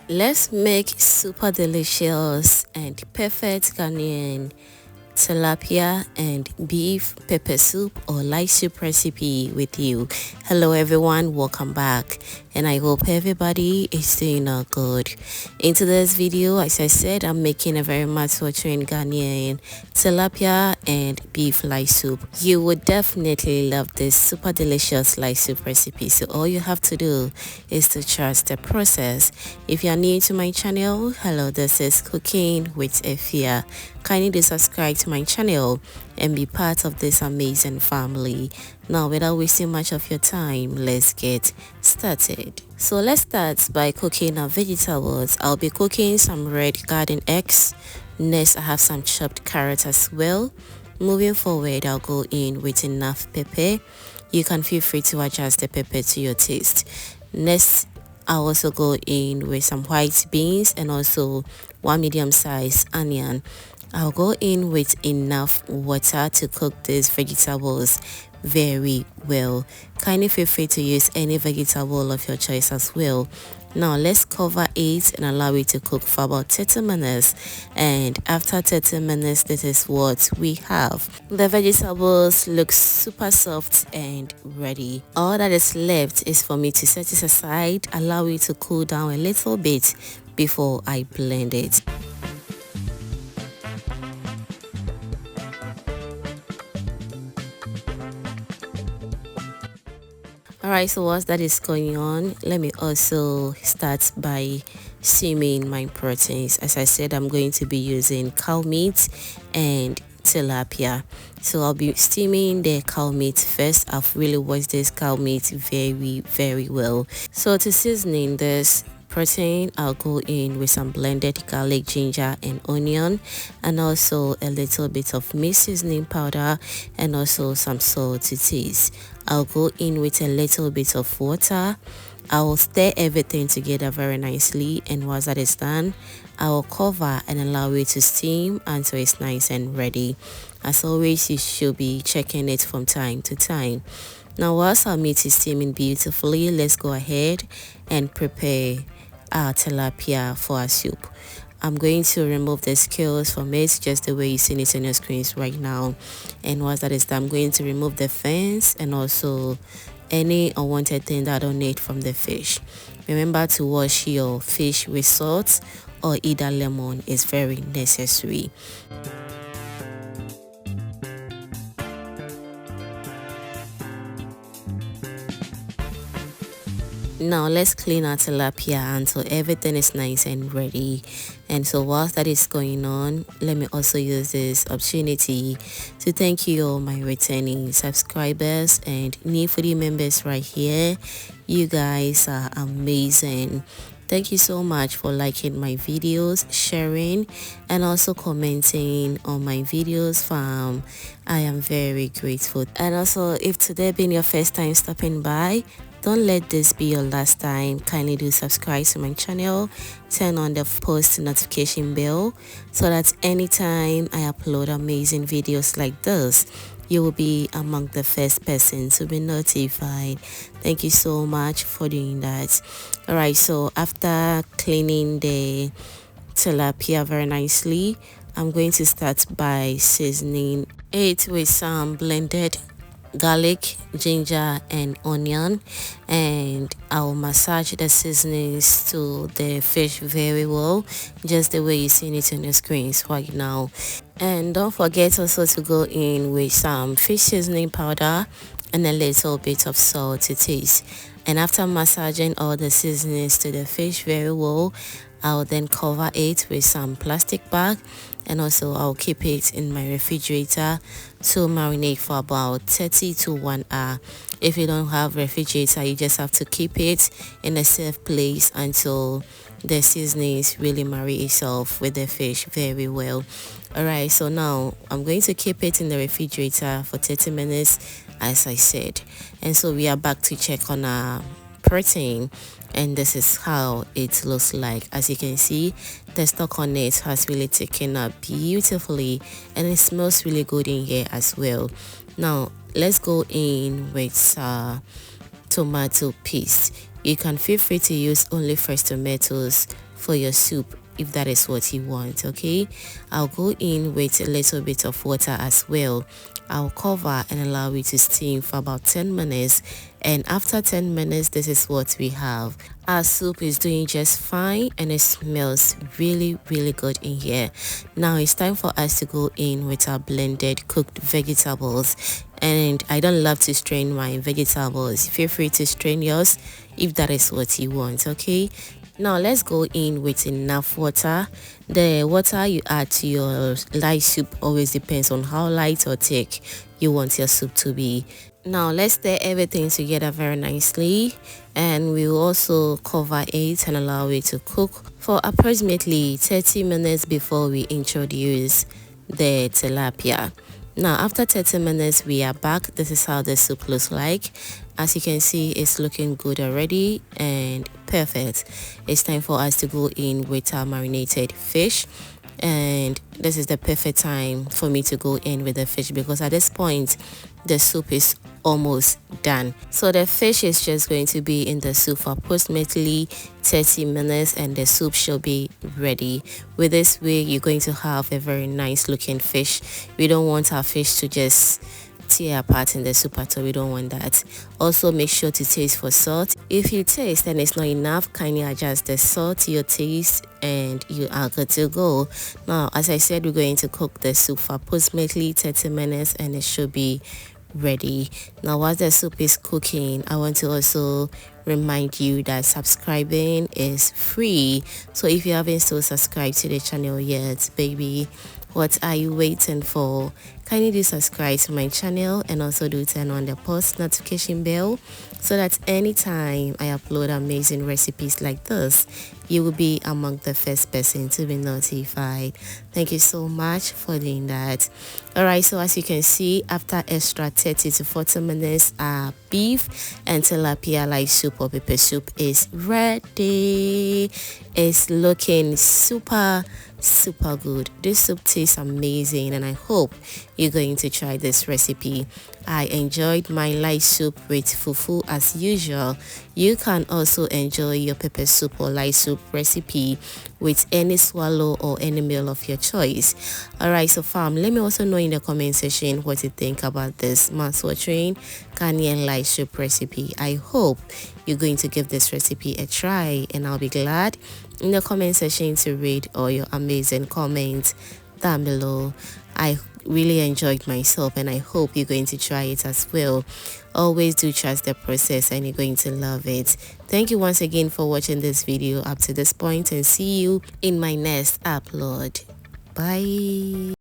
Let's make super delicious and perfect Ghanaian tilapia and beef pepper soup or light soup recipe with you. Hello everyone, welcome back, and I hope everybody is doing good. In today's video, as I said, I'm making a very mouthwatering Ghanaian tilapia and beef light soup. You would definitely love this super delicious light soup recipe, so all you have to do is to trust the process. If you are new to my channel, hello, this is Cooking with Efia. Kindly do subscribe to my channel and be part of this amazing family. Now, without wasting much of your time, let's get started. So let's start by cooking our vegetables. I'll be cooking some red garden eggs. Next, I have some chopped carrots as well. Moving forward, I'll go in with enough pepper. You can feel free to adjust the pepper to your taste. Next, I'll also go in with some white beans and also one medium-sized onion. I'll go in with enough water to cook these vegetables very well. Kindly feel free to use any vegetable of your choice as well. Now let's cover it and allow it to cook for about 30 minutes, and after 30 minutes, this is what we have. The vegetables look super soft and ready. All that is left is for me to set it aside, allow it to cool down a little bit before I blend it. Alright, so whilst that is going on, let me also start by steaming my proteins. As I said, I'm going to be using cow meat and tilapia. So I'll be steaming the cow meat first. I've really washed this cow meat very well. So to seasoning this protein, I'll go in with some blended garlic, ginger and onion, and also a little bit of meat seasoning powder and also some salt to taste. I'll go in with a little bit of water. I will stir everything together very nicely, and once that is done, I will cover and allow it to steam until it's nice and ready. As always, you should be checking it from time to time. Now, whilst our meat is steaming beautifully, let's go ahead and prepare our tilapia for our soup. I'm going to remove the scales from it just the way you see it on your screens right now, and once that is done, I'm going to remove the fins and also any unwanted thing that I don't need from the fish. Remember to wash your fish with salt or either lemon is very necessary. Now let's clean our tilapia until everything is nice and ready. And so whilst that is going on, let me also use this opportunity to thank you all my returning subscribers and new foodie members right here. You guys are amazing. Thank you so much for liking my videos, sharing and also commenting on my videos, fam. I am very grateful. And also, if today been your first time stopping by, don't let this be your last time. Kindly do subscribe to my channel, turn on the post notification bell so that anytime I upload amazing videos like this, you will be among the first person to be notified. Thank you so much for doing that. Alright, so after cleaning the tilapia very nicely, I'm going to start by seasoning it with some blended garlic, ginger and onion, and I'll massage the seasonings to the fish very well, just the way you see it on the screens right now. And don't forget also to go in with some fish seasoning powder and a little bit of salt to taste. And after massaging all the seasonings to the fish very well, I'll then cover it with some plastic bag, and also I'll keep it in my refrigerator to marinate for about 30 to 1 hour. If you don't have refrigerator, you just have to keep it in a safe place until the seasonings really marry itself with the fish very well. Alright, so now I'm going to keep it in the refrigerator for 30 minutes as I said. And so we are back to check on our protein, and this is how it looks like. As you can see, the stock on it has really taken up beautifully, and it smells really good in here as well. Now let's go in with tomato paste. You can feel free to use only fresh tomatoes for your soup if that is what you want. Okay, I'll go in with a little bit of water as well. I'll cover and allow it to steam for about 10 minutes, and after 10 minutes this is what we have. Our soup is doing just fine and it smells really good in here. Now it's time for us to go in with our blended cooked vegetables, and I don't love to strain my vegetables. Feel free to strain yours if that is what you want. Okay, now let's go in with enough water. The water you add to your light soup always depends on how light or thick you want your soup to be. Now let's stir everything together very nicely, and we will also cover it and allow it to cook for approximately 30 minutes before we introduce the tilapia. Now after 30 minutes we are back. This is how the soup looks like. As you can see, it's looking good already and perfect. It's time for us to go in with our marinated fish, and this is the perfect time for me to go in with the fish because at this point the soup is almost done. So the fish is just going to be in the soup for approximately 30 minutes and the soup should be ready. With this way you're going to have a very nice looking fish. We don't want our fish to just tear apart in the soup at all. We don't want that. Also make sure to taste for salt. If you taste and it's not enough, kindly adjust the salt to your taste and you are good to go. Now as I said, we're going to cook the soup for approximately 30 minutes and it should be ready. Now while the soup is cooking, I want to also remind you that subscribing is free. So if you haven't still subscribed to the channel yet, baby, what are you waiting for? Kindly do subscribe to my channel and also do turn on the post notification bell so that anytime I upload amazing recipes like this, you will be among the first person to be notified. Thank you so much for doing that. Alright, so as you can see, after extra 30 to 40 minutes, our beef and tilapia light soup or pepper soup is ready. It's looking super good. This soup tastes amazing and I hope you're going to try this recipe. I enjoyed my light soup with fufu as usual. You can also enjoy your pepper soup or light soup recipe with any swallow or any meal of your choice. Alright, so fam, let me also know in the comment section what you think about this mouthwatering Ghanaian light soup recipe. I hope you're going to give this recipe a try and I'll be glad in the comment section to read all your amazing comments down below. I really enjoyed myself and I hope you're going to try it as well. Always do trust the process and you're going to love it. Thank you once again for watching this video up to this point and see you in my next upload. Bye.